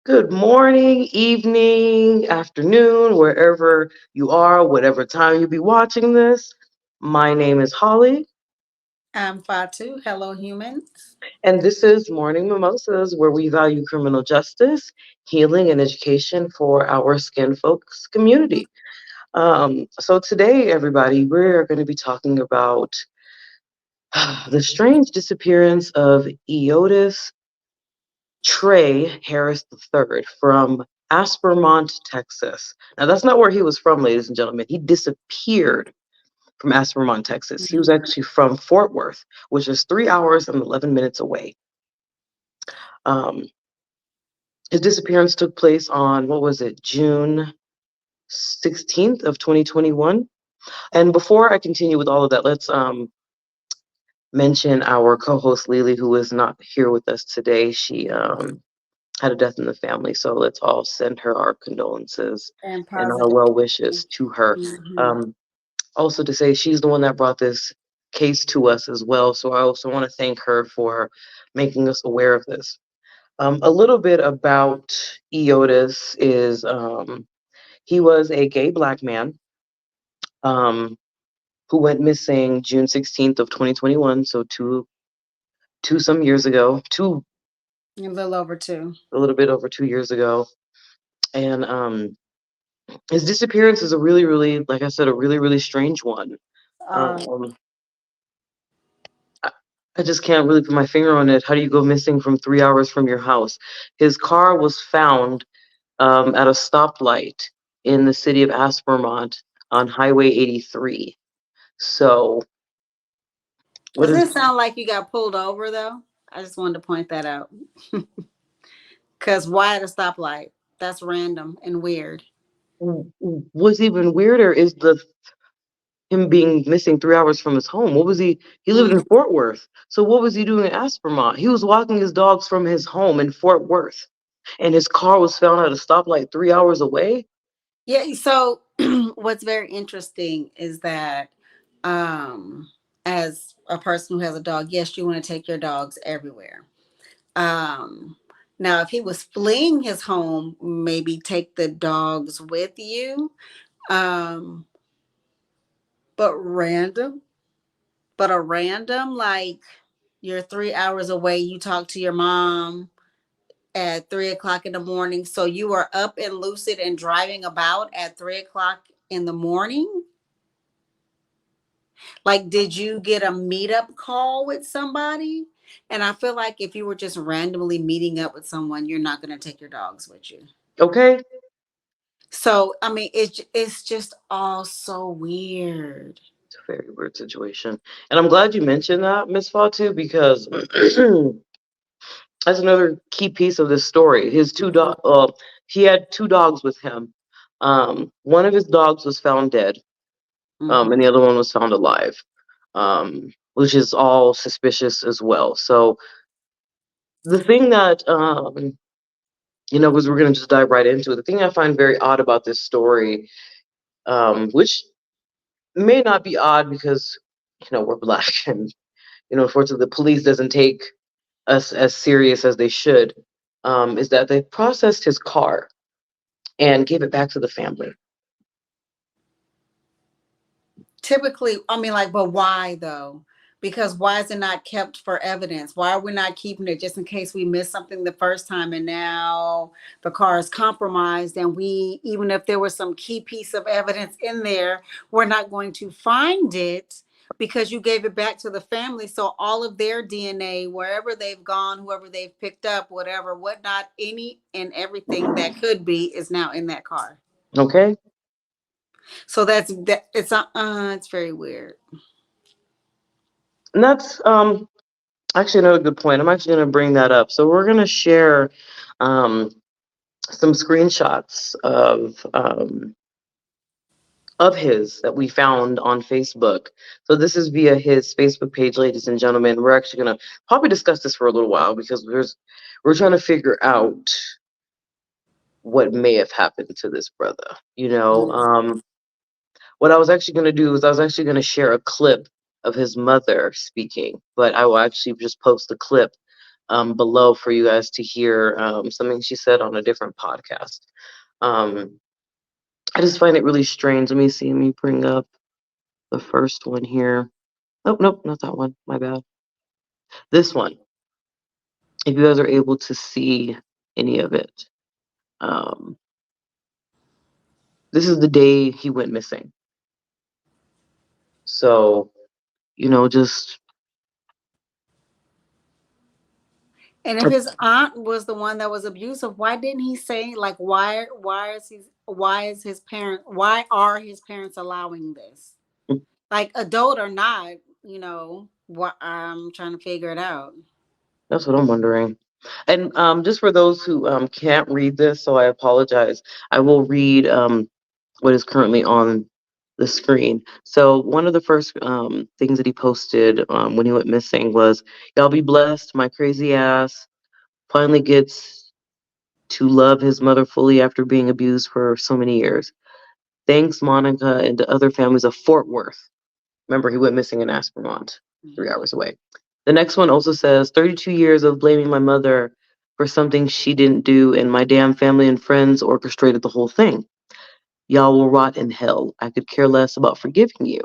Good morning, evening, afternoon, wherever you are, whatever time you be watching this. My name is Holly, I'm Fatu. Hello, humans. and this is Morning Mimosas, where we value criminal justice, healing, and education for our skin folks community. So today, everybody, we're going to be talking about the strange disappearance of Eodis Tre Harris III from Aspermont, Texas. Now, that's not where he was from, ladies and gentlemen. He disappeared from Aspermont, Texas. He was actually from Fort Worth, which is 3 hours and 11 minutes away. Um, his disappearance took place on, what was it, June 16th of 2021. And before I continue with all of that, let's mention our co-host Lily, who is not here with us today. She had a death in the family, so let's all send her our condolences And and our positive. well wishes to her. Mhm. Um, Also to say she's the one that brought this case to us as well, so I also want to thank her for making us aware of this. A little bit about Eodis is he was a gay Black man um, who went missing June 16th of 2021, so two some years ago, A little over two. a little bit over 2 years ago. And his disappearance is a really, really, like I said, a really, really strange one. Uh, Um, I just can't really put my finger on it. How do you go missing from 3 hours from your house? His car was found at a stoplight in the city of Aspermont on Highway 83. So, what doesn't is it sound like you got pulled over though? I just wanted to point that out. Cause why at a stoplight? That's random and weird. what's even weirder is the him being missing 3 hours from his home. What was he lived in Mm. Fort Worth. So what was he doing in Aspermont? He was walking his dogs from his home in Fort Worth. And his car was found at a stoplight 3 hours away. Yeah. So what's very interesting is that, um, as a person who has a dog, yes, you want to take your dogs everywhere. Um, Now, if he was fleeing his home, maybe take the dogs with you. Um, but random, but a random, like you're 3 hours away, you talk to your mom at 3 o'clock in the morning. So you are up and lucid and driving about at 3 o'clock in the morning. Like, did you get a meetup call with somebody? And I feel like if you were just randomly meeting up with someone, you're not going to take your dogs with you. Okay. So, I mean, it's just all so weird. It's a very weird situation. And I'm glad you mentioned that, Miss Fatu, because that's another key piece of this story. He had two dogs with him. One of his dogs was found dead, and Hmm. the other one was found alive, which is all suspicious as well. So the thing that because we're gonna just dive right into it. The thing I find very odd about this story, which may not be odd because we're Black and unfortunately the police doesn't take us as serious as they should, is that they processed his car and gave it back to the family. Typically, I mean, like, but why though? Because why is it not kept for evidence? Why are we not keeping it just in case we missed something the first time and now the car is compromised and we, even if there was some key piece of evidence in there, we're not going to find it because you gave it back to the family. So all of their DNA, wherever they've gone, whoever they've picked up, whatever, whatnot, any and everything that could be is now in that car. Okay, So that's that. It's very weird. and that's actually another good point. I'm actually going to bring that up. So we're going to share. Um, some screenshots of his that we found on Facebook. So this is via his Facebook page, ladies and gentlemen. We're actually gonna probably discuss this for a little while because we're trying to figure out what may have happened to this brother. What I was actually gonna do is I was actually gonna share a clip of his mother speaking, but I will actually just post the clip below for you guys to hear something she said on a different podcast. Um, I just find it really strange. Let me see. Let me bring up the first one here. Oh, nope, not that one. My bad. This one. If you guys are able to see any of it. Um, this is the day he went missing. So, just And if his aunt was the one that was abusive, why didn't he say, like, why are his parents allowing this? Like, adult or not, what I'm trying to figure it out. that's what I'm wondering. And just for those who can't read this, so I apologize. I will read what is currently on the screen. So one of the first things that he posted when he went missing was, "Y'all be blessed. My crazy ass finally gets to love his mother fully after being abused for so many years. Thanks, Monica, and the other families of Fort Worth." Remember, he went missing in Aspermont, 3 hours away. The next one also says, 32 years of blaming my mother for something she didn't do, and my damn family and friends orchestrated the whole thing. Y'all will rot in hell. I could care less about forgiving you.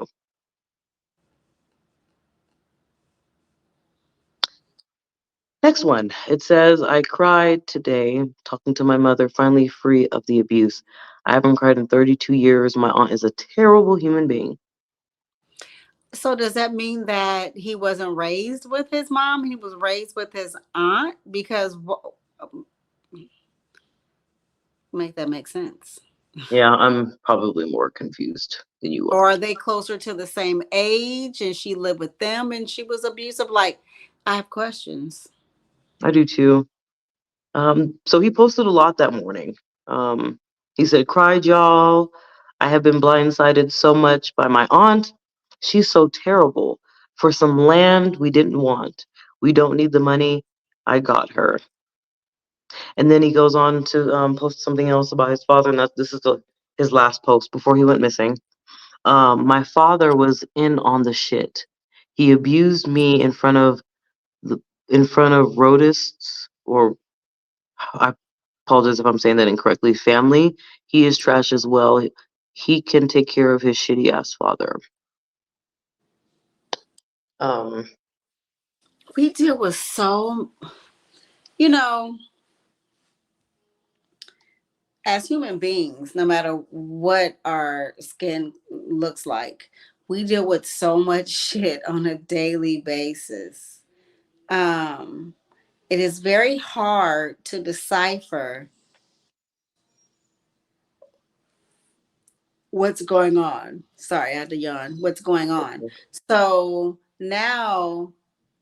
Next one. It says, I cried today, talking to my mother, finally free of the abuse. I haven't cried in 32 years. My aunt is a terrible human being. So does that mean that he wasn't raised with his mom? He was raised with his aunt? Because make that make sense. Yeah, I'm probably more confused than you Or are. are they closer to the same age and she lived with them and she was abusive? Like, I have questions. I do too. So he posted a lot that morning. He said, cried, y'all. I have been blindsided so much by my aunt. She's so terrible. For some land we didn't want. We don't need the money. I got her. And then he goes on to post something else about his father, and this is his last post before he went missing. My father was in on the shit. He abused me the in front of rodists, or I apologize if I'm saying that incorrectly, family. He is trash as well. He can take care of his shitty ass father. Um, We deal with so, you know, as human beings, no matter what our skin looks like, we deal with so much shit on a daily basis. Um, it is very hard to decipher what's going on. Sorry, I had to yawn. What's going on? So now,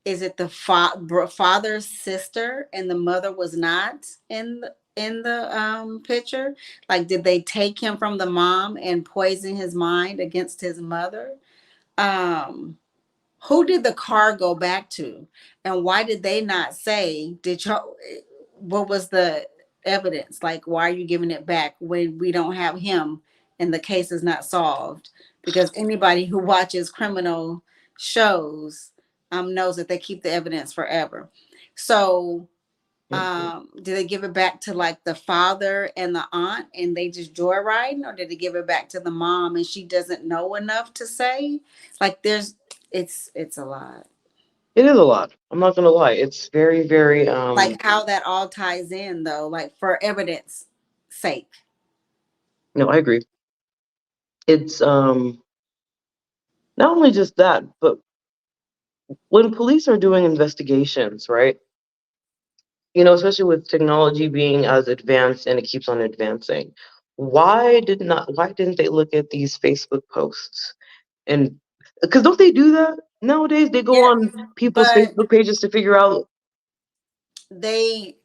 is it the father's sister and the mother was not in the picture? Like, did they take him from the mom and poison his mind against his mother? Um, who did the car go back to, and why did they not say, did y'all, what was the evidence, like, why are you giving it back when we don't have him and the case is not solved? Because anybody who watches criminal shows knows that they keep the evidence forever. So did they give it back to, like, the father and the aunt and they just joyriding, or did they give it back to the mom and she doesn't know enough to say? Like, it's a lot. it is a lot. I'm not gonna lie. It's very, very. Like, how that all ties in, though, like, for evidence sake. No, I agree. It's not only just that, but when police are doing investigations, right? Especially with technology being as advanced and it keeps on advancing, why didn't they look at these Facebook posts? And because don't they do that nowadays? They go Yeah, on people's but Facebook pages to figure out. they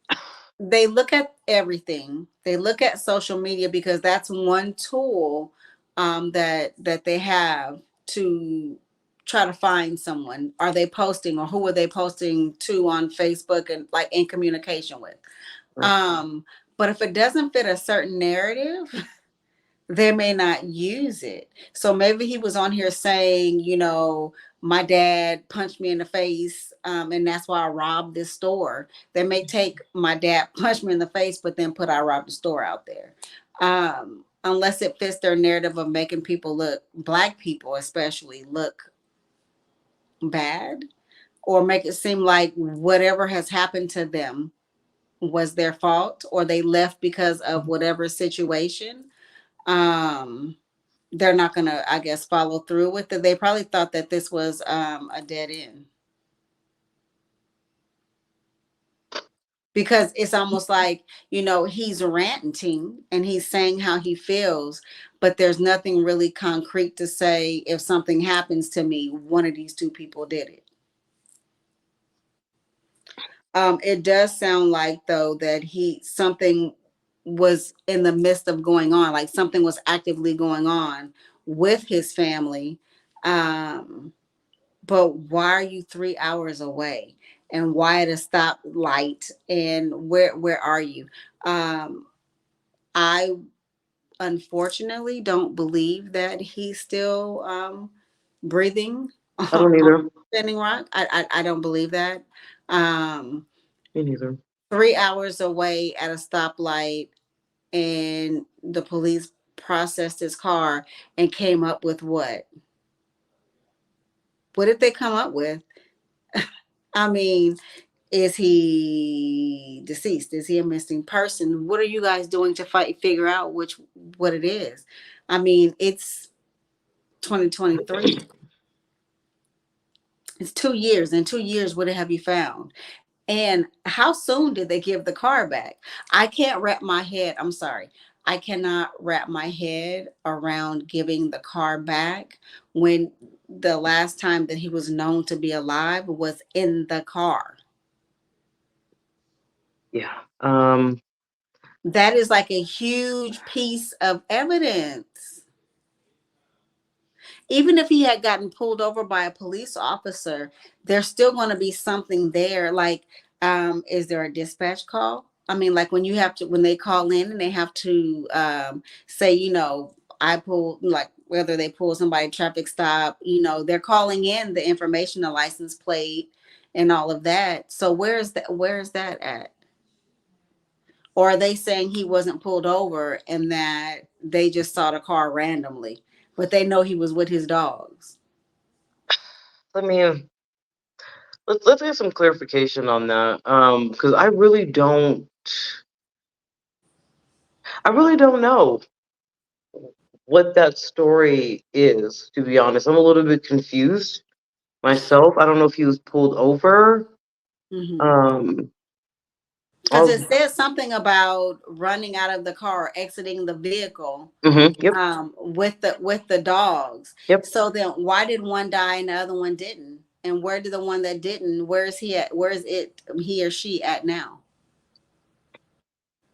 they look at everything. They look at social media because that's one tool that they have to try to find someone. Are they posting, or who are they posting to on Facebook and like in communication with? Right. Um, but if it doesn't fit a certain narrative, they may not use it. So maybe he was on here saying, my dad punched me in the face, and that's why I robbed this store. They may take my dad punched me in the face, but then put I robbed the store out there. Unless it fits their narrative of making people look, black people especially, look bad, or make it seem like whatever has happened to them was their fault, or they left because of whatever situation. Um, they're not gonna, I guess, follow through with it. They probably thought that this was a dead end, because it's almost like, he's ranting and he's saying how he feels, but there's nothing really concrete to say if something happens to me, one of these two people did it. It does sound like though that he something was in the midst of going on, like something was actively going on with his family. Um, but why are you 3 hours away, and why at a stoplight, and where are you? I unfortunately don't believe that he's still breathing I don't on either. Standing Rock. I don't believe that. um, Me neither. 3 hours away at a stoplight, and the police processed his car and came up with what? What did they come up with? I mean, is he deceased? Is he a missing person? What are you guys doing to figure out what it is? I mean, it's 2023. It's 2 years. In 2 years, what have you found? And how soon did they give the car back? I can't wrap my head. I'm sorry. I cannot wrap my head around giving the car back when the last time that he was known to be alive was in the car. Yeah. That is like a huge piece of evidence. Even if he had gotten pulled over by a police officer, there's still going to be something there. Like, is there a dispatch call? I mean, like when they call in and they have to say, I pulled, like whether they pull somebody traffic stop, they're calling in the information, the license plate, and all of that. So where is that at? Or are they saying he wasn't pulled over and that they just saw the car randomly, but they know he was with his dogs? Let me let's get some clarification on that. Because I really don't know what that story is. To be honest, I'm a little bit confused myself. I don't know if he was pulled over. Mm-hmm. Um. Because All. it says something about running out of the car, exiting the vehicle, Yep. with the dogs. Yep. So then, why did one die and the other one didn't? And where did the one that didn't? Where is he at? Where is it? He or she at now?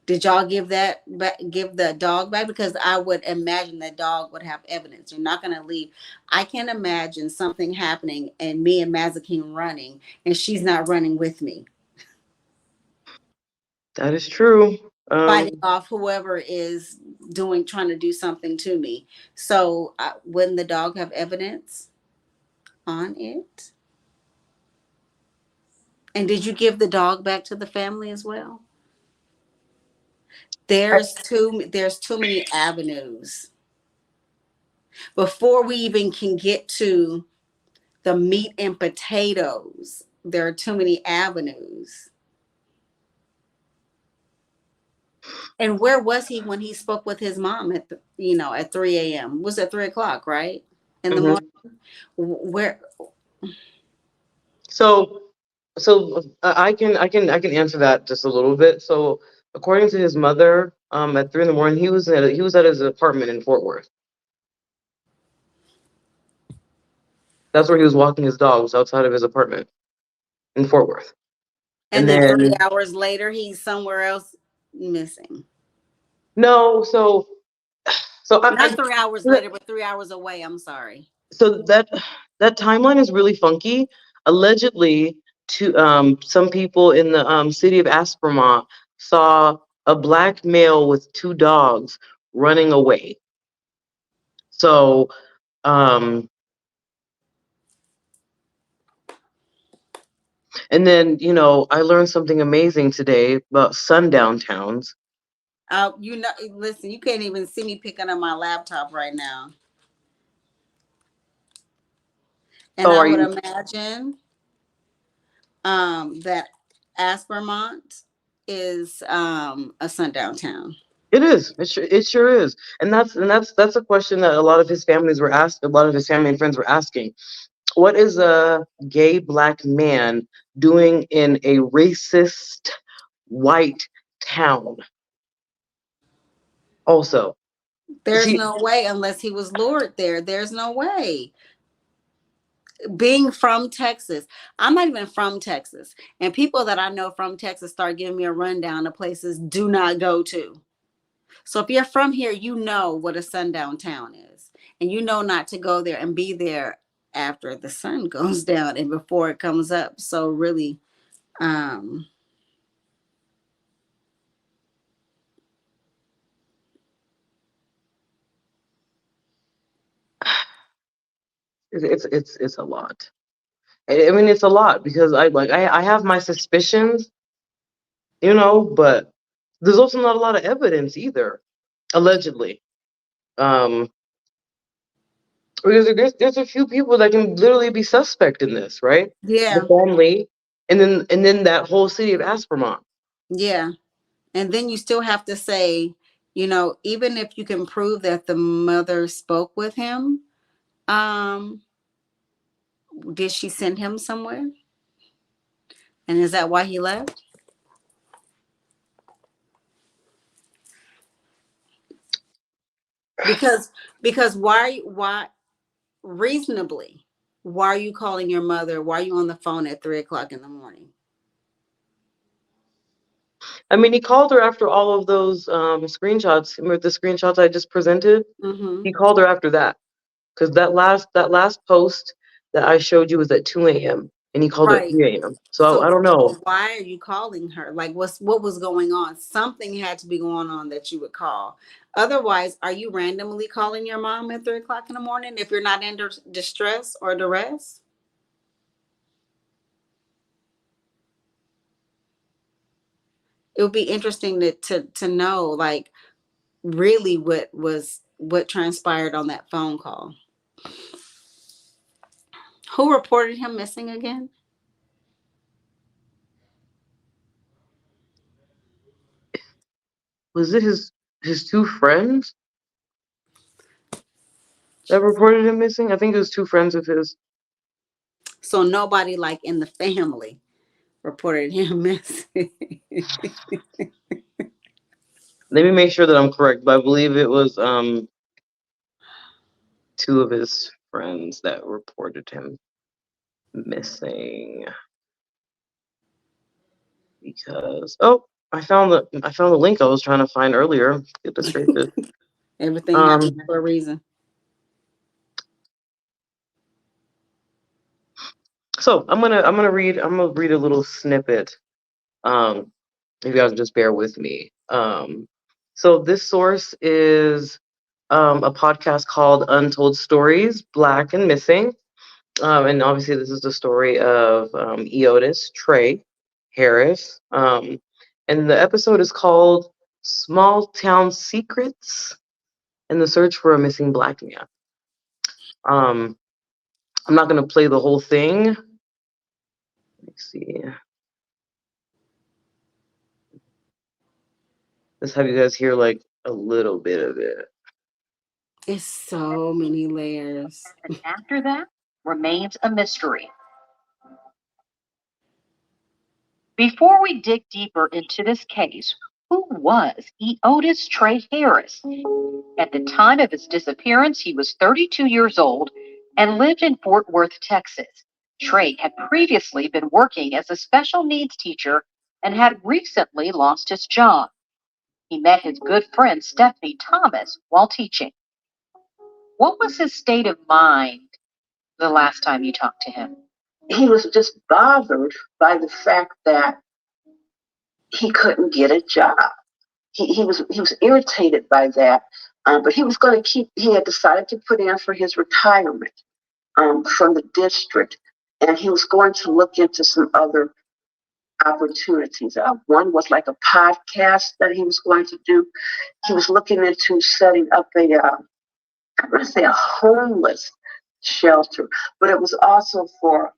Did y'all give that back, give the dog back? Because I would imagine that dog would have evidence. You're not going to leave. I can't imagine something happening and me and Mazakine running and she's not running with me, That is true. fighting Um. off whoever is trying to do something to me. So wouldn't the dog have evidence on it? And did you give the dog back to the family as well? There's too many avenues before we even can get to the meat and potatoes. There are too many avenues. And where was he when he spoke with his mom at 3 a.m.? Was it 3 o'clock, right? In the morning? Mhm. Where? So, I can answer that just a little bit. So, according to his mother, at 3 in the morning, he was at his apartment in Fort Worth. That's where he was walking his dogs outside of his apartment in Fort Worth. And And then three then hours later, he's somewhere else missing. no, so Not 3 hours I later, but 3 hours away. I'm sorry. so that timeline is really funky. Allegedly, some people in the city of Aspermont saw a black male with two dogs running away. So, um, and then I learned something amazing today about sundown towns. Listen, you can't even see me picking up my laptop right now. And Oh, I are would you? imagine that Aspermont is a sundown town. It is. It sure is. And that's a question that a lot of his families were asked. A lot of his family and friends were asking. What is a gay black man doing in a racist white town? Also, There's see, no way unless he was lured there. There's no way. Being from Texas, I'm not even from Texas. And people that I know from Texas start giving me a rundown of places do not go to. So if you're from here, you know what a sundown town is. And you know not to go there and be there after the sun goes down and before it comes up. So really, um, it's a lot. I mean, it's a lot because I have my suspicions, but there's also not a lot of evidence either. Allegedly, um, because there's a few people that can literally be suspect in this, right? The yeah, family, and then that whole city of Aspermont. yeah. And then you still have to say, even if you can prove that the mother spoke with him, um, did she send him somewhere? And is that why he left? Because why reasonably, why are you calling your mother? Why are you on the phone at 3 o'clock in the morning? I mean, he called her after all of those screenshots. Remember the screenshots I just presented? Mm-hmm. He called her after that because that last post that I showed you was at 2 a.m. and he called her at Right. 3 a.m. So I So don't know. why are you calling her? Like what was going on? Something had to be going on that you would call. Otherwise, are you randomly calling your mom at 3 o'clock in the morning if you're not under distress or duress? It would be interesting to know like really what transpired on that phone call. Who reported him missing again? Was it his two friends that reported him missing? I think it was two friends of his. So nobody like in the family reported him missing. Let me make sure that I'm correct, but I believe it was two of his friends that reported him missing because I found the link I was trying to find earlier. Goodness gracious. Everything happens Um, for a reason. so I'm gonna read a little snippet. Um, if you guys just bear with me. So this source is a podcast called Untold Stories, Black and Missing. And obviously this is the story of Eodis Tre Harris. And the episode is called Small Town Secrets and the Search for a Missing Black Man. Um, I'm not gonna play the whole thing. Let me see. Let's have you guys hear like a little bit of it. It's so many layers. And after that remains a mystery. Before we dig deeper into this case, who was Eodis Tre Harris? At the time of his disappearance, he was 32 years old and lived in Fort Worth, Texas. Trey had previously been working as a special needs teacher and had recently lost his job. He met his good friend Stephanie Thomas while teaching. What was his state of mind the last time you talked to him? He was just bothered by the fact that he couldn't get a job. He was irritated by that, but he was going to keep. He had decided to put in for his retirement from the district, and he was going to look into some other opportunities. One was like a podcast that he was going to do. He was looking into setting up I'm going to say a homeless shelter, but it was also for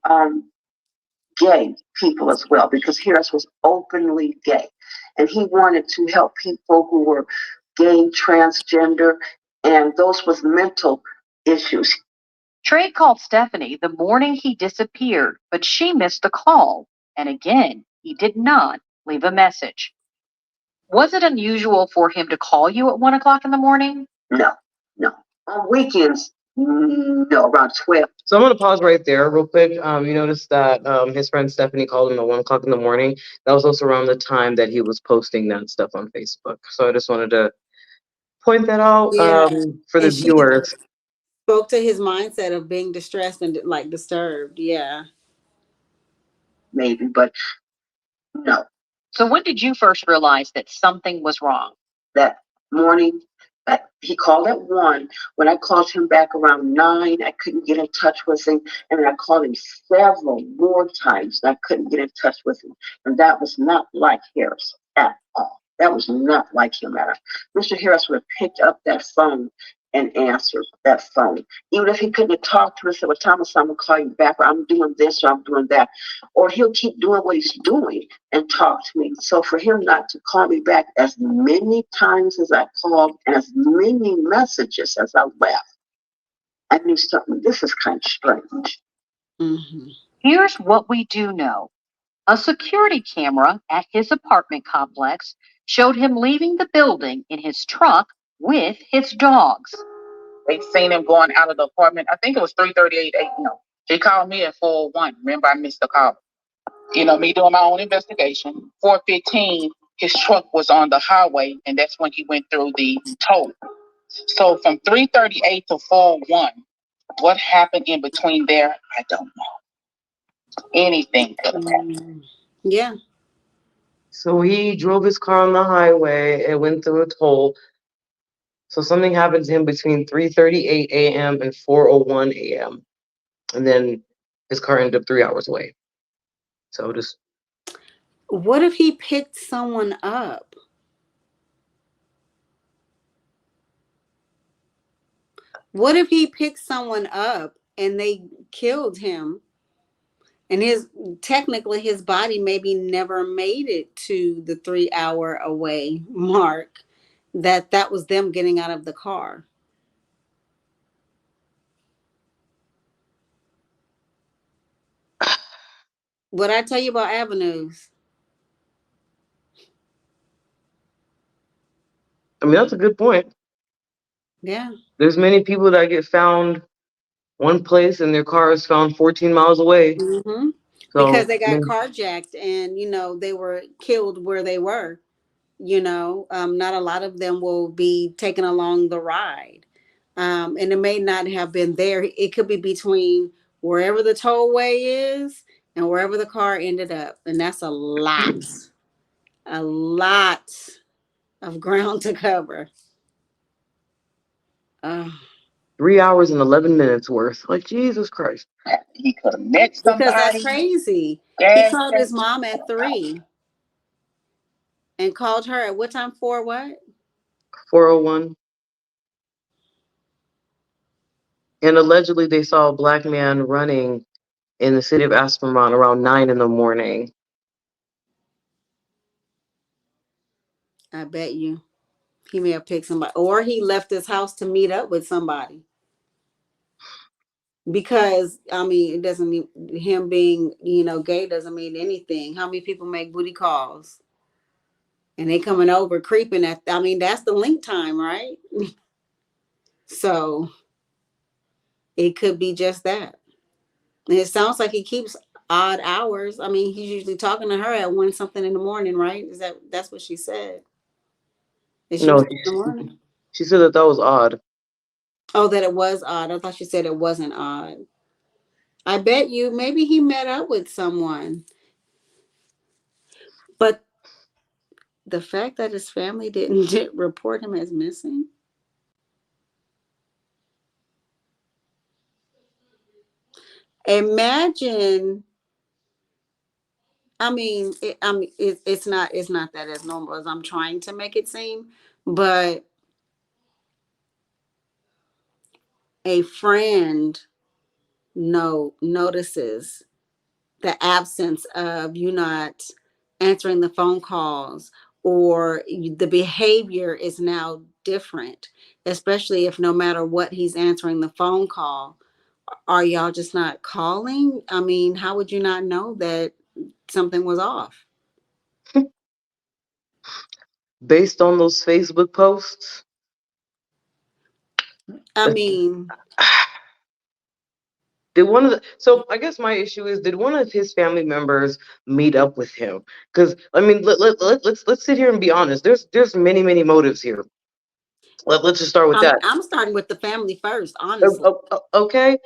gay people as well, because Harris was openly gay. And he wanted to help people who were gay, transgender, and those with mental issues. Trey called Stephanie the morning he disappeared, but she missed the call. And again, he did not leave a message. Was it unusual for him to call you at 1 o'clock in the morning? No. On weekends, no, around 12. So I'm going to pause right there real quick. You notice that his friend Stephanie called him at 1 o'clock in the morning. That was also around the time that he was posting that stuff on Facebook. So I just wanted to point that out for the viewers. Spoke to his mindset of being distressed and like disturbed. Yeah. Maybe, but no. So when did you first realize that something was wrong? That morning, he called at 1. When I called him back around 9, I couldn't get in touch with him. And I called him several more times. And I couldn't get in touch with him. And that was not like Harris at all. That was not like him at all. Mr. Harris would have picked up that phone and answered that phone. Even if he couldn't have talked to me and said, well, Thomas, I'm going to call you back, or I'm doing this, or I'm doing that. Or he'll keep doing what he's doing and talk to me. So for him not to call me back as many times as I called and as many messages as I left, I knew something. This is kind of strange. Mm-hmm. Here's what we do know. A security camera at his apartment complex showed him leaving the building in his truck with his dogs. They seen him going out of the apartment. I think it was 3:38 a.m. He called me at 4:01. Remember, I missed the call. Me doing my own investigation. 4:15, his truck was on the highway, and that's when he went through the toll. So from 3:38 to 4:01, what happened in between there, I don't know. Anything could have happened. Yeah. So he drove his car on the highway and went through a toll. So something happened to him between 3:38 a.m. and 4:01 a.m. And then his car ended up 3 hours away. So just. What if he picked someone up? What if he picked someone up and they killed him? And technically his body maybe never made it to the 3 hour away mark. That was them getting out of the car. What I tell you about avenues? I mean, that's a good point. Yeah. There's many people that get found one place and their car is found 14 miles away. Mm-hmm. So, because they got carjacked and, they were killed where they were. Not a lot of them will be taken along the ride. And it may not have been there. It could be between wherever the tollway is and wherever the car ended up. And that's a lot of ground to cover. 3 hours and 11 minutes worth. Like, Jesus Christ. He could have met somebody. Because that's crazy. He called his mom at 3 and called her at what time? 4 what? 4:01. And allegedly they saw a black man running in the city of Aspermont around 9 in the morning. I bet you. He may have picked somebody, or he left his house to meet up with somebody. Because it doesn't mean him being, gay doesn't mean anything. How many people make booty calls? And they coming over creeping that's the link time, right? So it could be just that. And it sounds like he keeps odd hours. I mean, he's usually talking to her at 1 something in the morning, right? That's what she said? It's No, usually in the morning. she said that that was odd. Oh, that it was odd. I thought she said it wasn't odd. I bet you maybe he met up with someone. But the fact that his family didn't report him as missing, imagine. It's not that as normal as I'm trying to make it seem, but a friend notices the absence of you not answering the phone calls, or the behavior is now different, especially if no matter what he's answering the phone call. Are y'all just not calling? I mean, how would you not know that something was off? Based on those Facebook posts, I mean, did one of the so I guess my issue is, did one of his family members meet up with him? Because I mean, let's sit here and be honest. There's many motives here. Let's just start with that. I'm starting with the family first, honestly. Okay,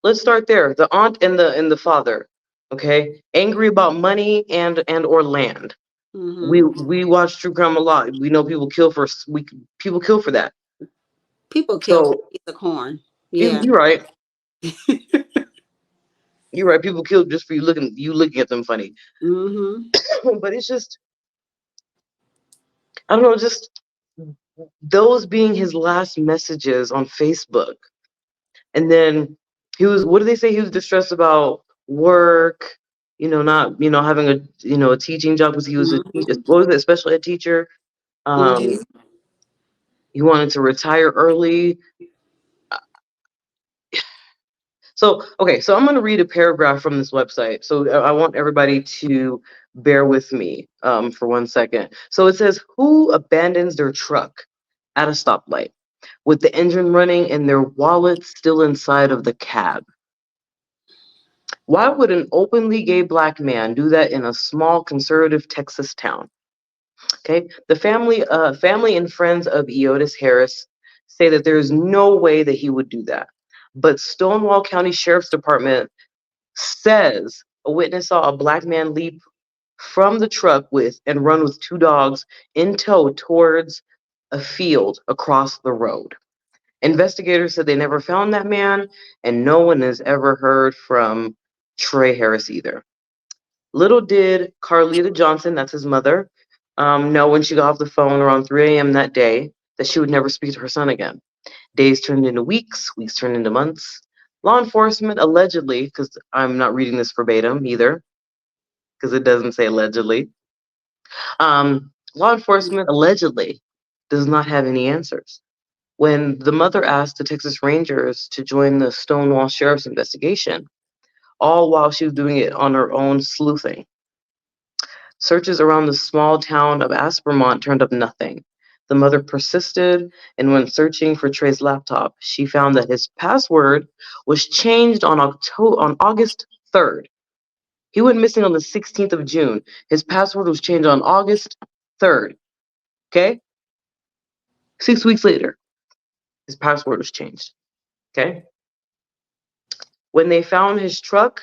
let's start there. The aunt and the father. Okay, angry about money and or land. Hmm. We watch true crime a lot. We know people kill for that. People kill for So a piece of corn. Yeah. you're right. You're right. People kill just for you looking at them funny. Hmm. But it's just, I don't know, just those being his last messages on Facebook. And then he was, what did they say? He was distressed about work, not, having a teaching job, because he was a teacher, Hmm. what was it, a special ed teacher. Hmm. He wanted to retire early. So, okay, so I'm going to read a paragraph from this website. So I want everybody to bear with me for 1 second. So it says, who abandons their truck at a stoplight with the engine running and their wallet still inside of the cab? Why would an openly gay black man do that in a small conservative Texas town? Okay, the family and friends of Eodis Harris say that there is no way that he would do that. But Stonewall County Sheriff's Department says a witness saw a black man leap from the truck with and run with two dogs in tow towards a field across the road. Investigators said they never found that man, and no one has ever heard from Tre Harris either. Little did Corlitta Johnson, that's his mother, know when she got off the phone around 3 a.m. that day that she would never speak to her son again. Days turned into weeks, weeks turned into months. Law enforcement allegedly, because I'm not reading this verbatim either, because it doesn't say allegedly, law enforcement allegedly does not have any answers. When the mother asked the Texas Rangers to join the Stonewall Sheriff's investigation, all while she was doing it on her own sleuthing. Searches around the small town of Aspermont turned up nothing. The mother persisted, and when searching for Trey's laptop, she found that his password was changed on August 3rd. He went missing on the 16th of June. His password was changed on August 3rd. Okay? 6 weeks later, his password was changed. Okay? When they found his truck,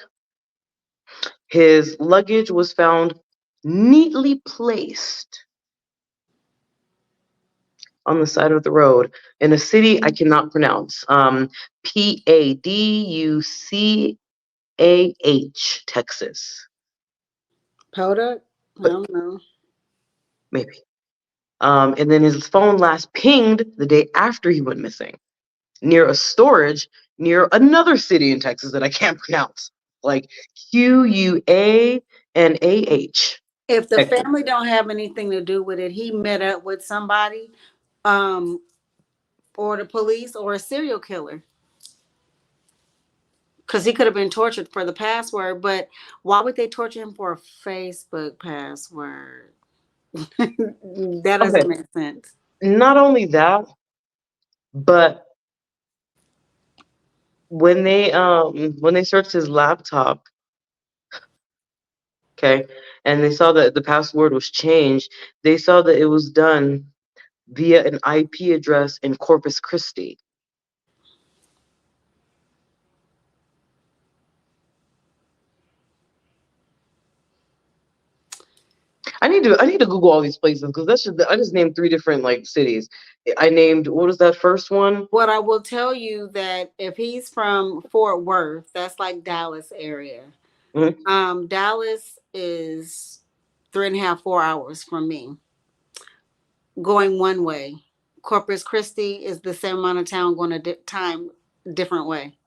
his luggage was found neatly placed on the side of the road in a city I cannot pronounce. Paducah, Texas. Paducah? I But don't know. maybe. And then his phone last pinged the day after he went missing, near a storage near another city in Texas that I can't pronounce, like Quanah. If the Texas. family don't have anything to do with it, he met up with somebody, um, or the police or a serial killer. Because he could have been tortured for the password, but why would they torture him for a Facebook password? That Okay, doesn't make sense. not only that, but when they searched his laptop, okay, and they saw that the password was changed, they saw that it was done via an IP address in Corpus Christi. I need to Google all these places because I just named 3 different like cities. I named, what was that first one? What I will tell you that if he's from Fort Worth, that's like Dallas area. Mhm. Dallas is 3.5, 4 hours from me, going one way. Corpus Christi is the same amount of time going a time different way,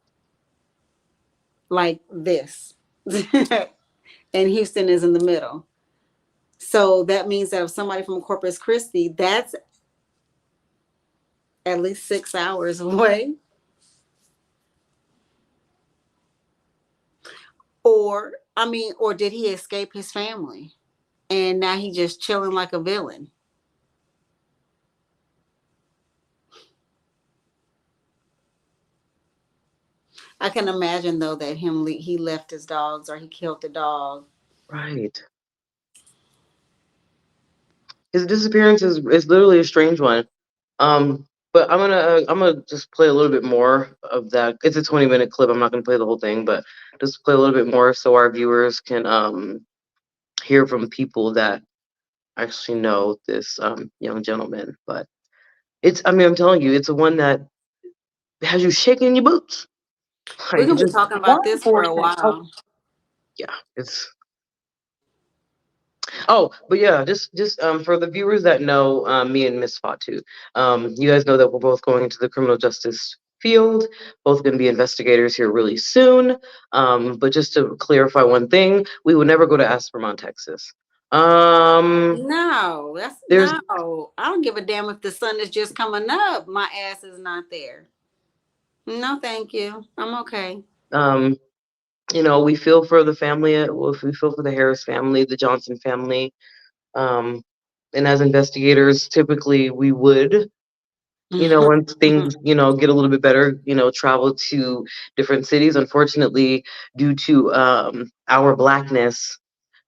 like this. And Houston is in the middle. So that means that if somebody from Corpus Christi, that's at least 6 hours away. Or, I mean, or did he escape his family and now he just chilling like a villain? I can imagine though that he left his dogs or he killed the dog. Right. His disappearance is literally a strange one. But I'm gonna just play a little bit more of that. It's a 20-minute clip. I'm not gonna play the whole thing, but just play a little bit more so our viewers can hear from people that actually know this young gentleman. But I'm telling you, it's a one that has you shaking your boots. We're Like gonna be just talking Law about this for a enforcement told while. yeah, it's Oh, but yeah, just for the viewers that know me and Miss Fatu, you guys know that we're both going into the criminal justice field, both going to be investigators here really soon. But just to clarify one thing, we would never go to Aspermont, Texas. Um, No, that's there's no. I don't give a damn if the sun is just coming up. My ass is not there. No, thank you. I'm okay. um, we feel for the family. We feel for the Harris family, the Johnson family. Um, and as investigators, typically we would, once things, get a little bit better, travel to different cities. Unfortunately, due to our blackness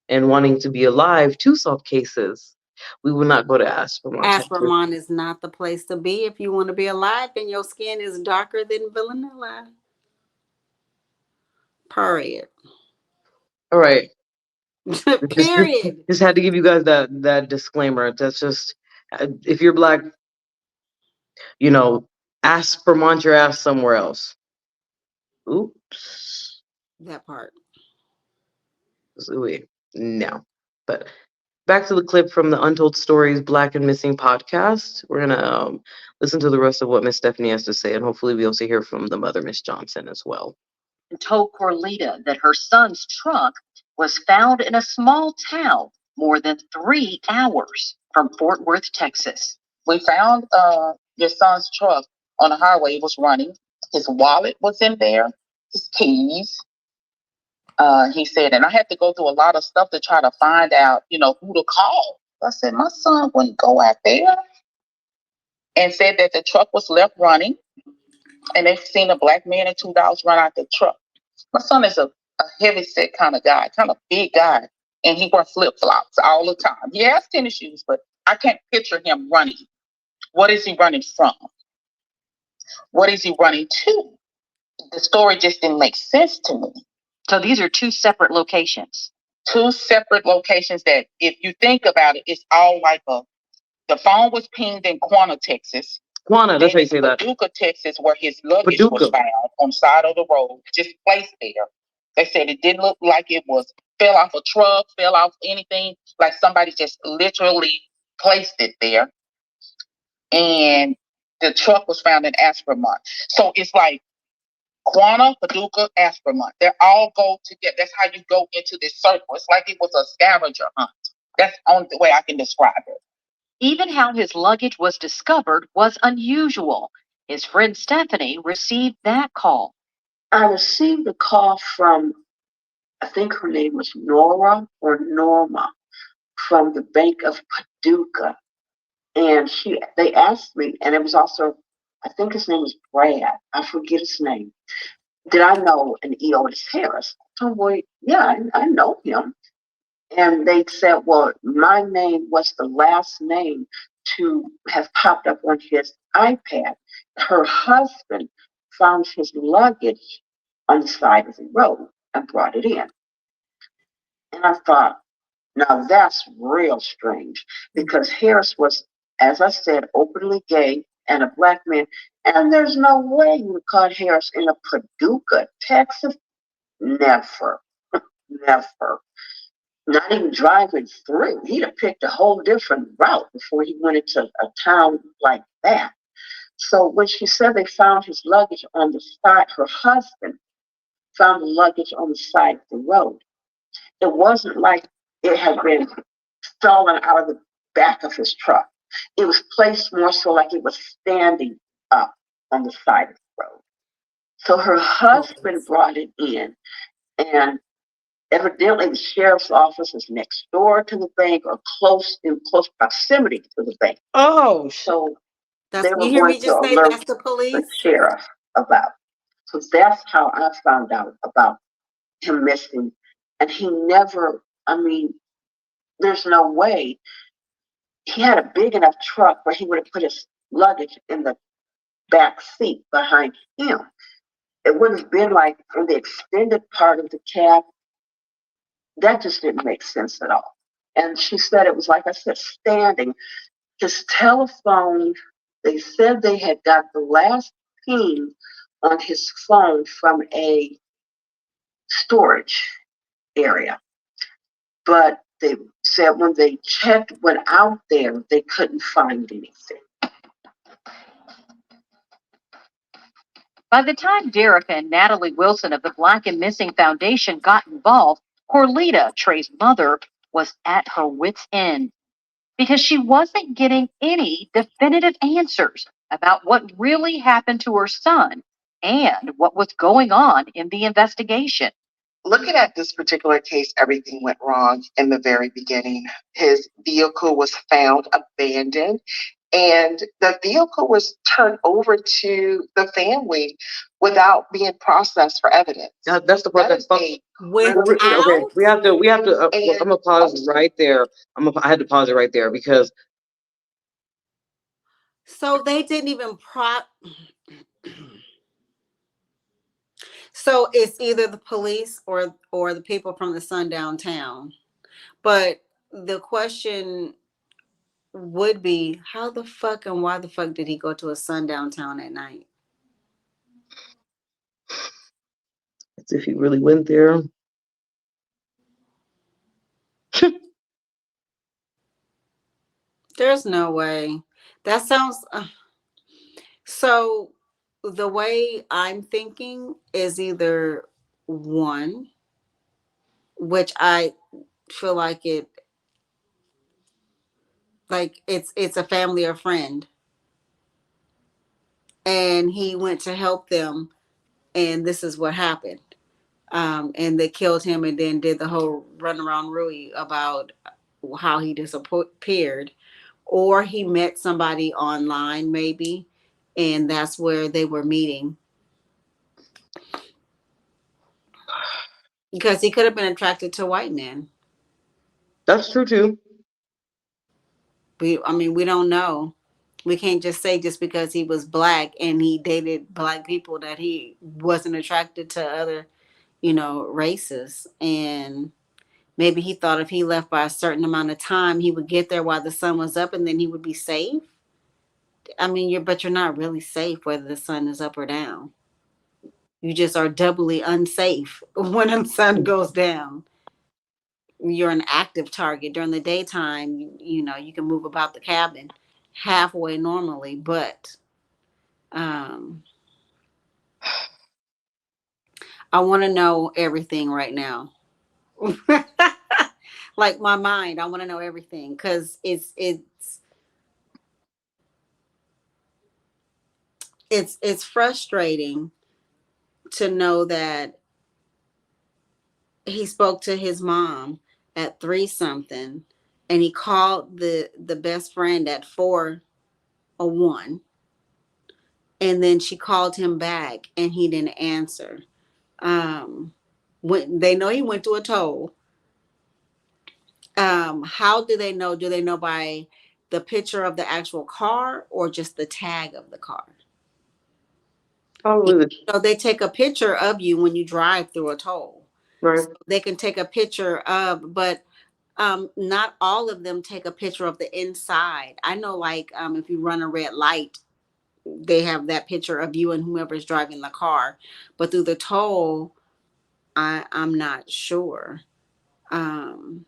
and wanting to be alive to solve cases, we would not go to Aspermont, Texas. Aspermont is not the place to be if you want to be alive and your skin is darker than vanilla. Period. All right. Just, just, Period. just had to give you guys that disclaimer. That's just, if you're black, you know, Aspermont your ass somewhere else. Oops. That part. Wait, no. But back to the clip from the Untold Stories Black and Missing podcast. We're gonna listen to the rest of what Miss Stephanie has to say, and hopefully we also hear from the mother, Miss Johnson, as well. and told Corlitta that her son's truck was found in a small town more than 3 hours from Fort Worth, Texas. We found your son's truck on the highway. It was running. His wallet was in there, his keys. He said, and I had to go through a lot of stuff to try to find out, who to call. I said, my son wouldn't go out there. And said that the truck was left running, and they've seen a black man and 2 dogs run out the truck. My son is a heavy set kind of guy, kind of big guy, and he wears flip flops all the time. He has tennis shoes, but I can't picture him running. What is he running from? What is he running to? The story just didn't make sense to me. So these are 2 separate locations. 2 separate locations that, if you think about it, it's all like the phone was pinged in Quanah, Texas. Quanah, that's how you say that. Paducah, Texas, where his luggage was Paducah. found on the side of the road, just placed there. They said it didn't look like it was fell off a truck, fell off anything, like somebody just literally placed it there. And the truck was found in Aspermont. So it's like Quanah, Paducah, Aspermont. They all go together. That's how you go into this circle. It's like it was a scavenger hunt. That's the only way I can describe it. Even how his luggage was discovered was unusual. His friend Stephanie received that call. I received a call from, I think her name was Nora or Norma, from the Bank of Paducah. And they asked me, and it was also, I think his name was Brad. I forget his name. did I know an Eodis Harris? Oh, well, yeah, I know him. And they said, well, my name was the last name to have popped up on his iPad. Her husband found his luggage on the side of the road and brought it in. And I thought, now that's real strange because Harris was, as I said, openly gay and a black man. And there's no way you would caught Harris in a Paducah, Texas. Never, never. Not even driving through. He'd have picked a whole different route before he went into a town like that. So when she said they found his luggage on the side, her husband found the luggage on the side of the road. It wasn't like it had been stolen out of the back of his truck. It was placed more so like it was standing up on the side of the road. So her husband brought it and evidently the sheriff's office is next door to the bank or in close proximity to the bank. Oh, so That's, they were you hear me going to just say alert that's the the police? sheriff about. So that's how I found out about him missing. And he never, I mean, there's no way. He had a big enough truck where he would have put his luggage in the back seat behind him. It would have been like in the extended part of the cab. That just didn't make sense at all. And she said it was, like I said, standing. His telephone, they said they had got the last ping on his phone from a storage area. But they said when they went out there, they couldn't find anything. By the time Derek and Natalie Wilson of the Black and Missing Foundation got involved, Corlitta, Tre's mother, was at her wit's end because she wasn't getting any definitive answers about what really happened to her son and what was going on in the investigation. Looking at this particular case, everything went wrong in the very beginning. His vehicle was found abandoned, and the vehicle was turned over to the family without being processed for evidence. that's the part that's a okay. We have to. I'm gonna pause right there. I had to pause it right there because. So they didn't even So it's either the police or the people from the sundown town. But the question would be, how the fuck and why the fuck did he go to a sundown town at night? As if he really went there. There's no way. That sounds so. The way I'm thinking is either one, which I feel like it's a family or friend, and he went to help them, and this is what happened. And they killed him, and then did the whole run around Rui about how he disappeared, or he met somebody online maybe, and that's where they were meeting. Because he could have been attracted to white men. That's true too. We don't know. We can't just say just because he was black and he dated black people that he wasn't attracted to other, races. And maybe he thought if he left by a certain amount of time, he would get there while the sun was up and then he would be safe. But you're not really safe whether the sun is up or down. You just are doubly unsafe when the sun goes down. You're an active target during the daytime. You can move about the cabin halfway normally, but I want to know everything right now. Like my mind, I want to know everything because it's frustrating to know that he spoke to his mom at 3 something, and he called the best friend at 4:01, and then she called him back and he didn't answer. When they know he went to a toll, how do they know? Do they know by the picture of the actual car or just the tag of the car? Probably So they take a picture of you when you drive through a toll. right. So they can take a picture of, but not all of them take a picture of the inside. I know, like, if you run a red light, they have that picture of you and whoever's driving the car. But through the toll, I'm not sure. Um,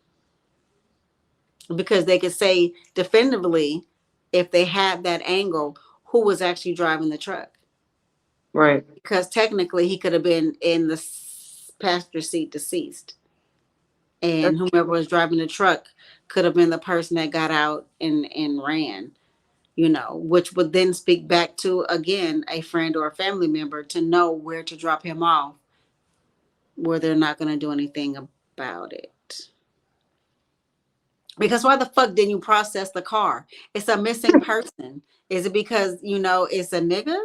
because they could say definitively, if they had that angle, who was actually driving the truck. Right. Because technically he could have been in the passenger seat deceased. And That's whomever true. was driving the truck could have been the person that got out and ran, which would then speak back to, again, a friend or a family member to know where to drop him off, where they're not going to do anything about it. Because why the fuck didn't you process the car? It's a missing person. Is it because, it's a nigga?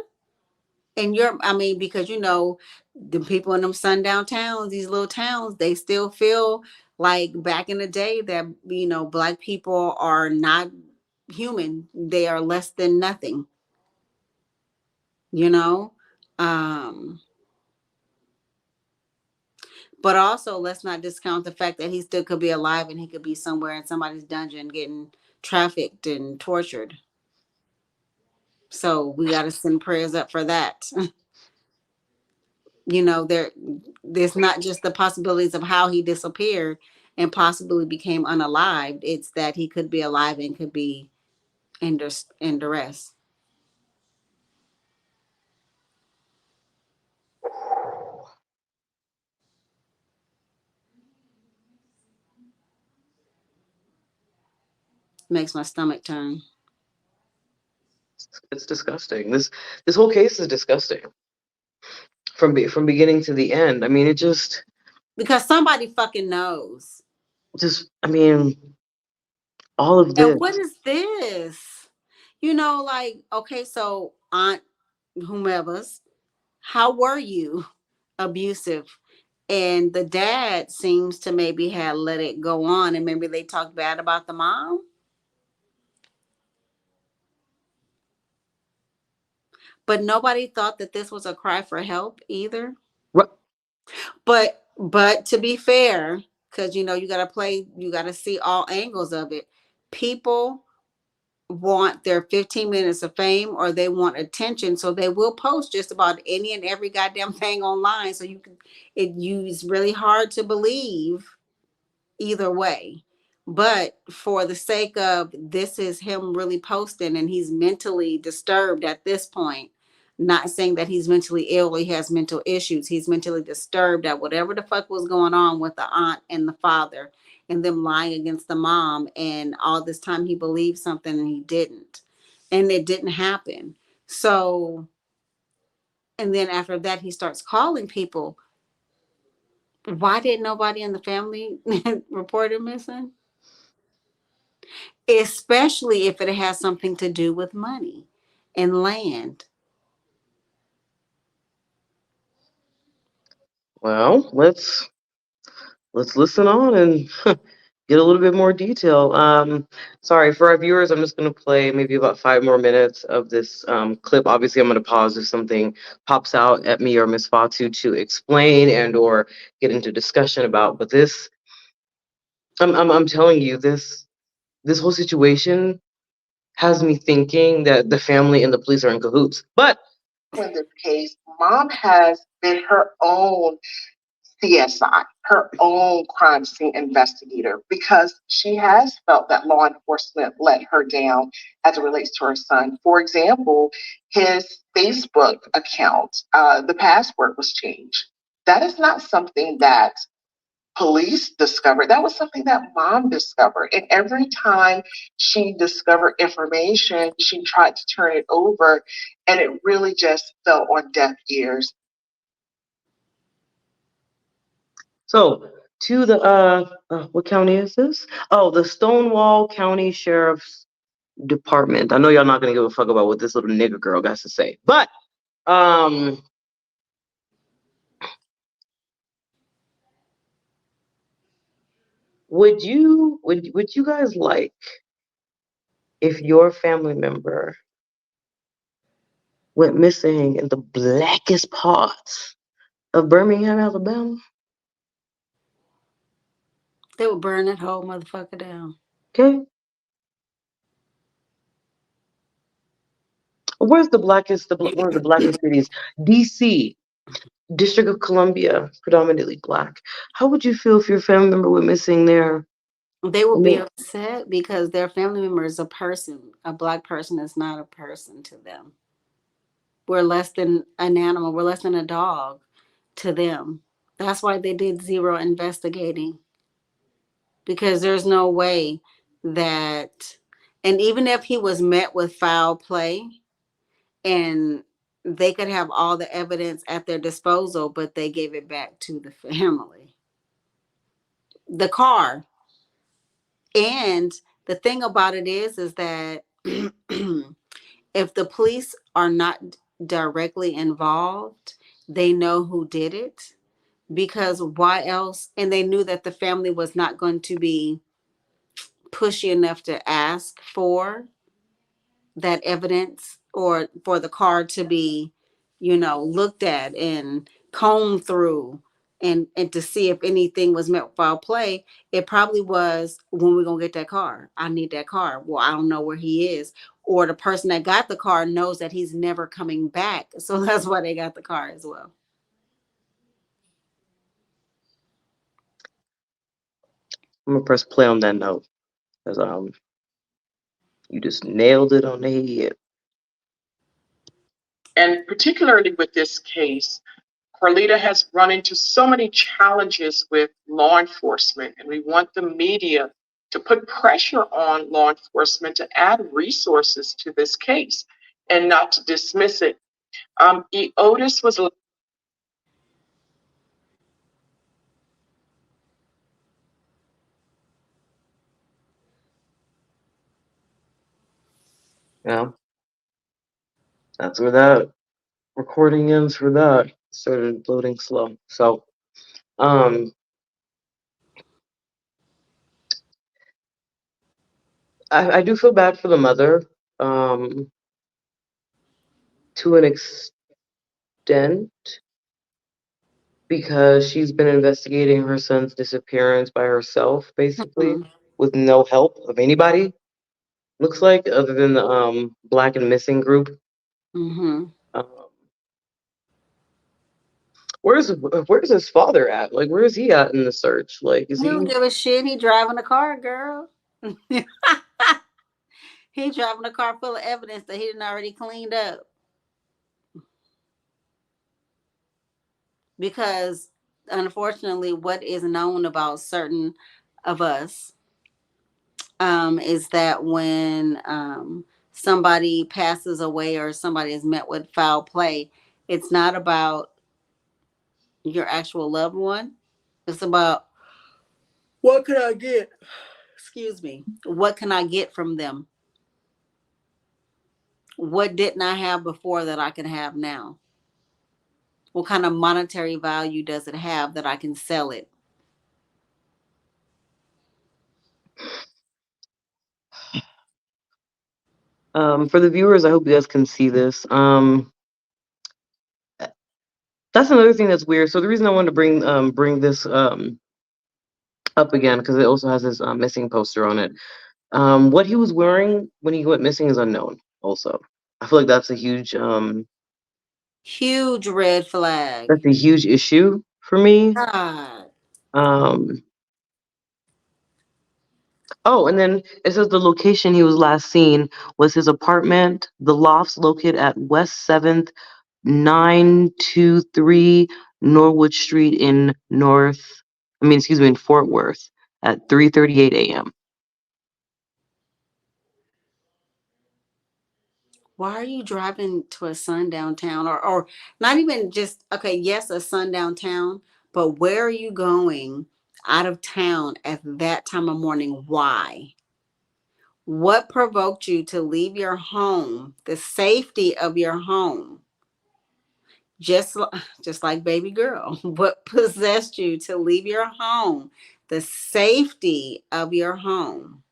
And because, the people in them sundown towns, these little towns, they still feel like back in the day that, Black people are not human. They are less than nothing, you know? Um, but also, let's not discount the fact that he still could be alive and he could be somewhere in somebody's dungeon getting trafficked and tortured. So we got to send prayers up for that. There's not just the possibilities of how he disappeared and possibly became unalived. It's that he could be alive and could be in duress. Makes my stomach turn. It's disgusting. This whole case is disgusting from beginning to the end. I mean, it Because somebody fucking knows. I mean, all of And this. what is this? Like, okay, so Aunt whomever's, how were you abusive? And the dad seems to maybe have let it go on and maybe they talked bad about the mom. But nobody thought that this was a cry for help either. What? But to be fair, because you gotta see all angles of it. People want their 15 minutes of fame or they want attention, so they will post just about any and every goddamn thing online. So it's really hard to believe either way. But for the sake of this is him really posting and he's mentally disturbed at this point, not saying that he's mentally ill or he has mental issues. He's mentally disturbed at whatever the fuck was going on with the aunt and the father and them lying against the mom. And all this time he believed something and he didn't. And it didn't happen. So, and then after that, he starts calling people. Why did nobody in the family report him missing? Especially if it has something to do with money and land. Well, let's listen on and get a little bit more detail. Sorry for our viewers. I'm just going to play maybe about 5 more minutes of this clip. Obviously, I'm going to pause if something pops out at me or Miss Fatu to explain and or get into discussion about. But this, I'm telling you, this whole situation has me thinking that the family and the police are in cahoots. But in this case, mom has been her own CSI, her own crime scene investigator, because she has felt that law enforcement let her down as it relates to her son. For example, his Facebook account, the password was changed. That is not something that police discovered. That was something that mom discovered. And every time she discovered information, she tried to turn it over, and it really just fell on deaf ears. so to the what county is this? Oh, the Stonewall County Sheriff's Department. I know y'all not gonna give a fuck about what this little nigger girl got to say, but um, would you guys like if your family member went missing in the blackest parts of Birmingham, Alabama? They would burn that whole motherfucker down. Okay. One of the blackest cities? DC, District of Columbia, predominantly black. How would you feel if your family member went missing there? They would And be they, upset because their family member is a person. A black person is not a person to them. We're less than an animal. We're less than a dog to them. That's why they did zero investigating, because there's no way that, and even if he was met with foul play and they could have all the evidence at their disposal, but they gave it back to the family. The car. And the thing about it is that if the police are not directly involved, they know who did it, because why else? And they knew that the family was not going to be pushy enough to ask for that evidence, or for the car to be, looked at and combed through, and to see if anything was met with foul play. It probably was, when we gonna get that car? I need that car. Well, I don't know where he is. Or the person that got the car knows that he's never coming back. So that's why they got the car as well. I'm gonna press play on that note because you just nailed it on the head. And particularly with this case, Corlitta has run into so many challenges with law enforcement, and we want the media to put pressure on law enforcement to add resources to this case and not to dismiss it. Eodis was Yeah, that's where that recording ends for that. Started loading slow. So, um, I do feel bad for the mother, um, to an extent, because she's been investigating her son's disappearance by herself, basically, Mhm. with no help of anybody. Looks like, other than the Black and Missing group. Mhm. Um, where's his father at? Like, where is he at in the search? Like, is He don't he? give a shit. He driving a car, girl. He driving a car full of evidence that he didn't already cleaned up. Because unfortunately, what is known about certain of us, is that when somebody passes away or somebody is met with foul play, it's not about your actual loved one. It's about, what can I get? Excuse me. What can I get from them? What didn't I have before that I can have now? What kind of monetary value does it have that I can sell it? For the viewers, I hope you guys can see this. That's another thing that's weird. So the reason I wanted to bring this up again, because it also has his missing poster on it. What he was wearing when he went missing is unknown. Also, I feel like Huge red flag. that's a huge issue for me. God. Um, oh, and then it says the location he was last seen was his apartment, the lofts located at West 7th, 923 Norwood Street in in Fort Worth at 3:38 a.m. Why are you driving to a sundown town, or not even just, okay, yes, a sundown town, but where are you going out of town at that time of morning? Why? What provoked you to leave your home, the safety of your home? Just, just like baby girl, what possessed you to leave your home, the safety of your home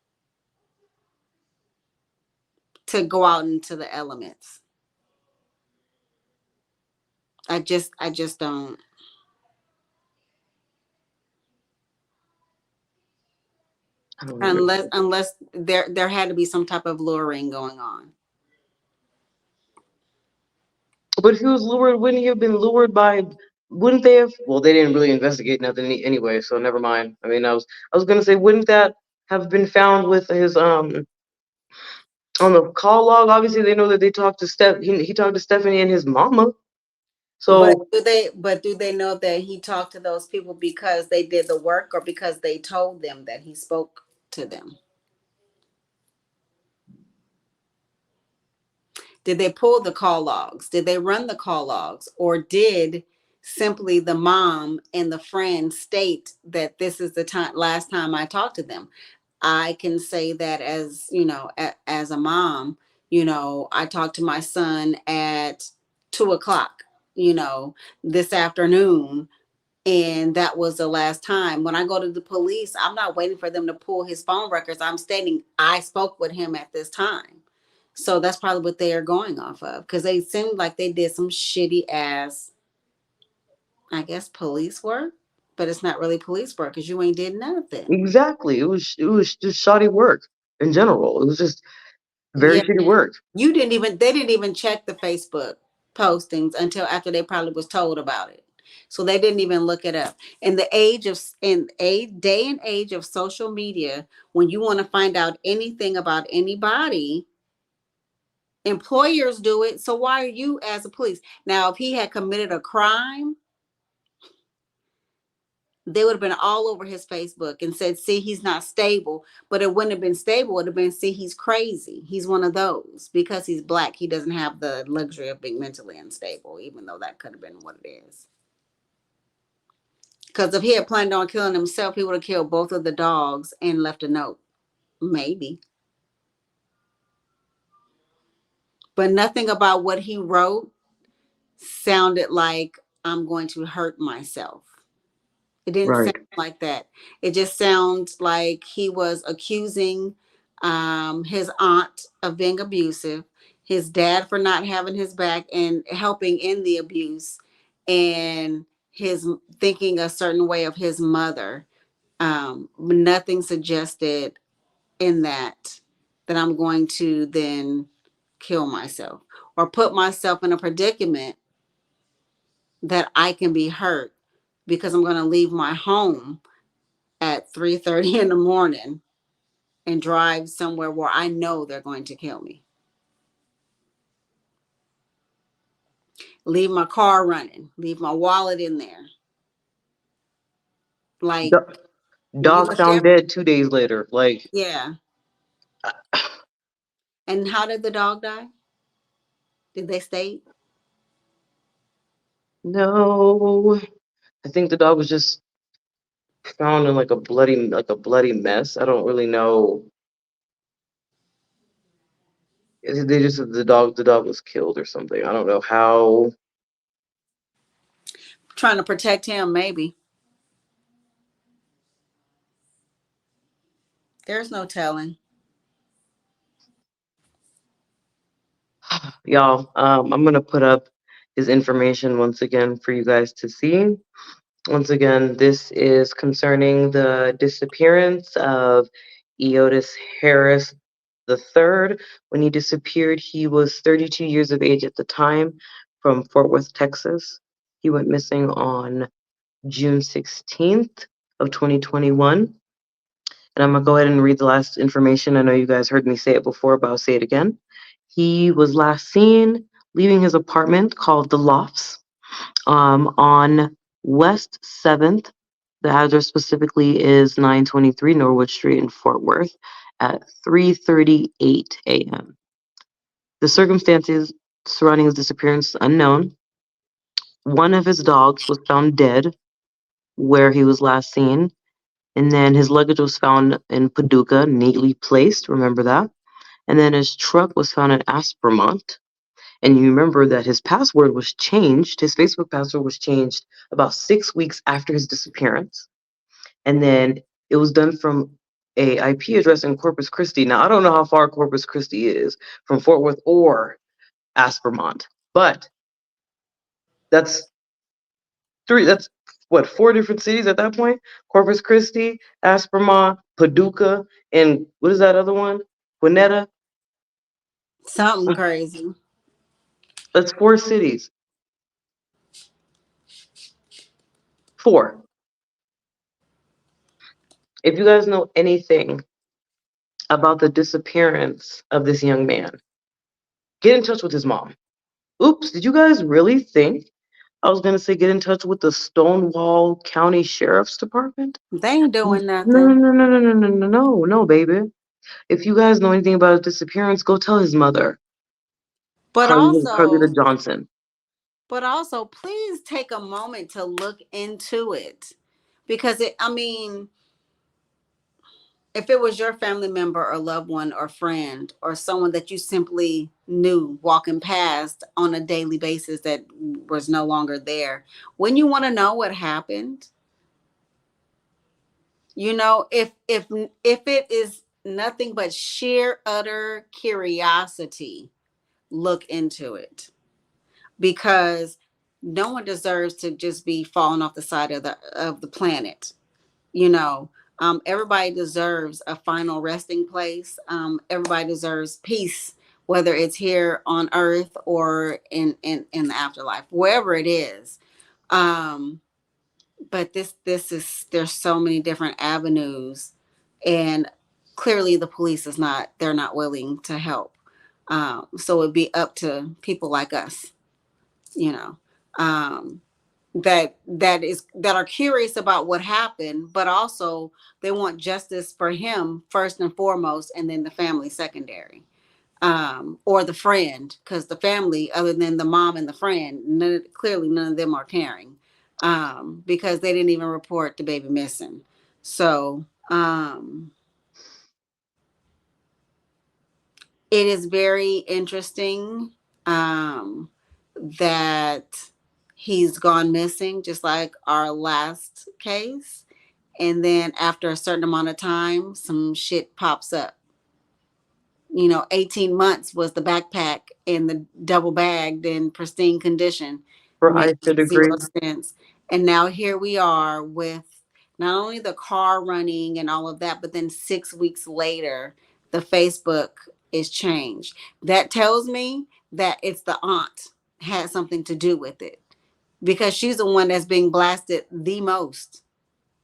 to go out into the elements. I just don't. I don't Unless understand. unless there had to be some type of luring going on. But if he was lured, wouldn't he have been lured by? Wouldn't they have? Well, they didn't really investigate nothing anyway, so never mind. I mean, I was gonna say, wouldn't that have been found with his on the call log? Obviously, they know that they talked to He talked to Stephanie and his mama. But So do they know that he talked to those people because they did the work or because they told them that he spoke to them? Did they pull the call logs? Did they run the call logs? Or did simply the mom and the friend state that this is the last time I talked to them? I can say that as, as a mom, I talked to my son at 2 o'clock, this afternoon, and that was the last time. When I go to the police, I'm not waiting for them to pull his phone records. I'm stating I spoke with him at this time. So that's probably what they are going off of, because they seemed like they did some shitty ass, I guess, police work, but it's not really police work because you ain't did nothing. exactly, it was just shoddy work in general. It was just very Yeah, shitty work. they didn't even check the Facebook postings until after they probably was told about it. So they didn't even look it up. In a day and age of social media, when you want to find out anything about anybody, employers do it. So why are you as a police? Now, if he had committed a crime, they would have been all over his Facebook and said, see, he's not stable. But it wouldn't have been stable. It would have been, see, he's crazy. He's one of those. Because he's black, he doesn't have the luxury of being mentally unstable, even though that could have been what it is. Because if he had planned on killing himself, he would have killed both of the dogs and left a note. Maybe. But nothing about what he wrote sounded like, I'm going to hurt myself. It didn't sound Right. like that. It just sounds like he was accusing his aunt of being abusive, his dad for not having his back and helping in the abuse, and his thinking a certain way of his mother. Nothing suggested in that I'm going to then kill myself or put myself in a predicament that I can be hurt because I'm going to leave my home at 3:30 in the morning and drive somewhere where I know they're going to kill me. Leave my car running, leave my wallet in there. Like, Do- you Dog a found shepherd? dead 2 days later. Like, Yeah. And how did the dog die? Did they state? no, I think the dog was just found in like a bloody mess. I don't really know. They just said the dog was killed or something. I don't know how. Trying to protect him, maybe. There's no telling. Y'all, I'm gonna put up his information once again for you guys to see. Once again, this is concerning the disappearance of Eodis Harris III. When he disappeared, he was 32 years of age at the time, from Fort Worth, Texas. He went missing on June 16th of 2021. And I'm going to go ahead and read the last information. I know you guys heard me say it before, but I'll say it again. He was last seen leaving his apartment called The Lofts on West 7th. The address specifically is 923 Norwood Street in Fort Worth at 3:38 a.m. The circumstances surrounding his disappearance unknown. One of his dogs was found dead where he was last seen, and then his luggage was found in Paducah, neatly placed. Remember that. And then his truck was found in Aspermont. And you remember that his password was changed. His Facebook password was changed about 6 weeks after his disappearance. and then it was done from a IP address in Corpus Christi. Now I don't know how far Corpus Christi is from Fort Worth or Aspermont, but that's three. That's what, four different cities at that point: Corpus Christi, Aspermont, Paducah, and what is that other one? Quanah. Something crazy. That's four cities. Four. If you guys know anything about the disappearance of this young man, get in touch with his mom. Oops, did you guys really think I was going to say get in touch with the Stonewall County Sheriff's Department? They ain't No, doing no, nothing. no, no, no, no, no, no, no, no, baby. If you guys know anything about his disappearance, go tell his mother, But Carlita also, Johnson. please take a moment to look into it, because I mean, if it was your family member or loved one or friend or someone that you simply knew walking past on a daily basis that was no longer there, when you want to know what happened, if it is nothing but sheer utter curiosity, look into it, because no one deserves to just be falling off the side of the planet. you know Everybody deserves a final resting place. Everybody deserves peace, whether it's here on earth or in the afterlife, wherever it is. Um but this is there's so many different avenues, and clearly the police is not they're not willing to help. So it'd be up to people like us, you know um that are curious about what happened, but also they want justice for him first and foremost, and then the family secondary, or the friend, because the family, other than the mom and the friend, clearly none of them are caring, because they didn't even report the baby missing. So it is very interesting, that he's gone missing, just like our last case. And then after a certain amount of time, some shit pops up. 18 months was the backpack and the double bagged in pristine condition. For I Makes should zero agree. sense. And now here we are with not only the car running and all of that, but then 6 weeks later, the Facebook is changed. That tells me that it's the aunt had something to do with it, because she's the one that's being blasted the most,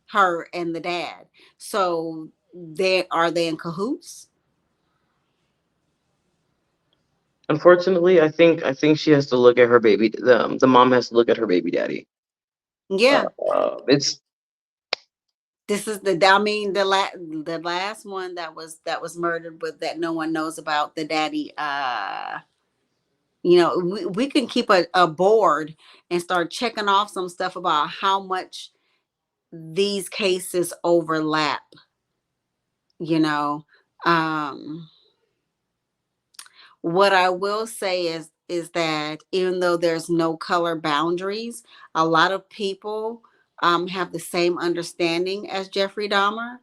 her and the dad. So they in cahoots? Unfortunately, I think she has to look at her baby. The mom has to look at her baby daddy. Yeah. It's This is the last one that was murdered, but that no one knows about, the daddy. We can keep a board and start checking off some stuff about how much these cases overlap. You know, um, what I will say is that even though there's no color boundaries, a lot of people have the same understanding as Jeffrey Dahmer,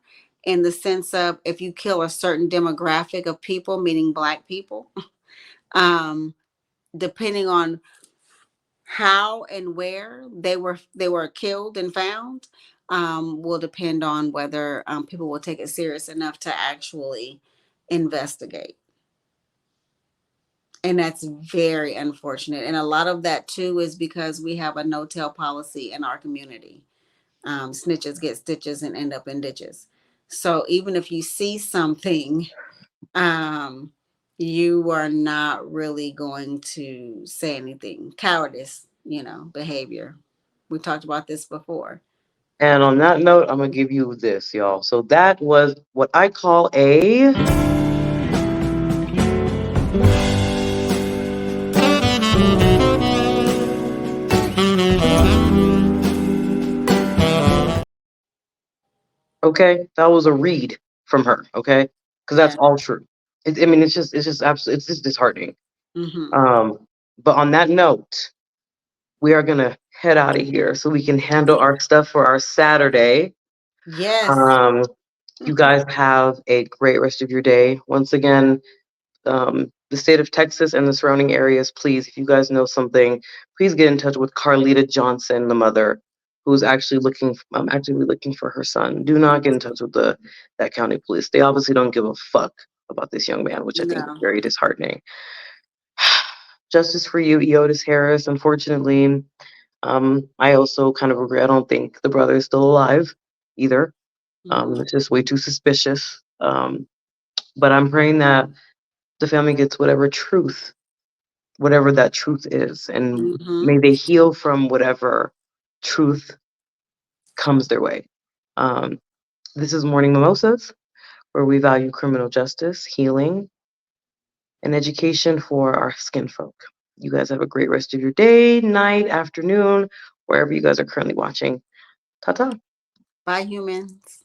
in the sense of, if you kill a certain demographic of people, meaning Black people, um, depending on how and where they were killed and found, will depend on whether people will take it serious enough to actually investigate. And that's very unfortunate. And a lot of that too is because we have a no-tell policy in our community. Snitches get stitches and end up in ditches. So even if you see something, um, you are not really going to say anything. Cowardice, behavior. We talked about this before. And on that note, I'm gonna give you this, y'all. So that was what I call a okay. That was a read from her. Okay, because that's Yeah. all true. I mean, it's just absolutely, it's just disheartening. Mm-hmm. Um, but on that note, we are gonna head out of here so we can handle our stuff for our Saturday. Yes. You guys have a great rest of your day. Once again, the state of Texas and the surrounding areas, please, if you guys know something, please get in touch with Corlitta Johnson, the mother, who's actually actively looking for her son. Do not get in touch with that county police. They obviously don't give a fuck about this young man, which I think is No. very disheartening. Justice for you, Eodis Harris. Unfortunately, I also kind of regret. I don't think the brother is still alive either. It's just way too suspicious. But I'm praying that the family gets whatever that truth is, and may they heal from whatever truth comes their way. This is Morning Mimosas, where we value criminal justice, healing, and education for our skin folk. You guys have a great rest of your day, night, afternoon, wherever you guys are currently watching. Ta ta. Bye, humans.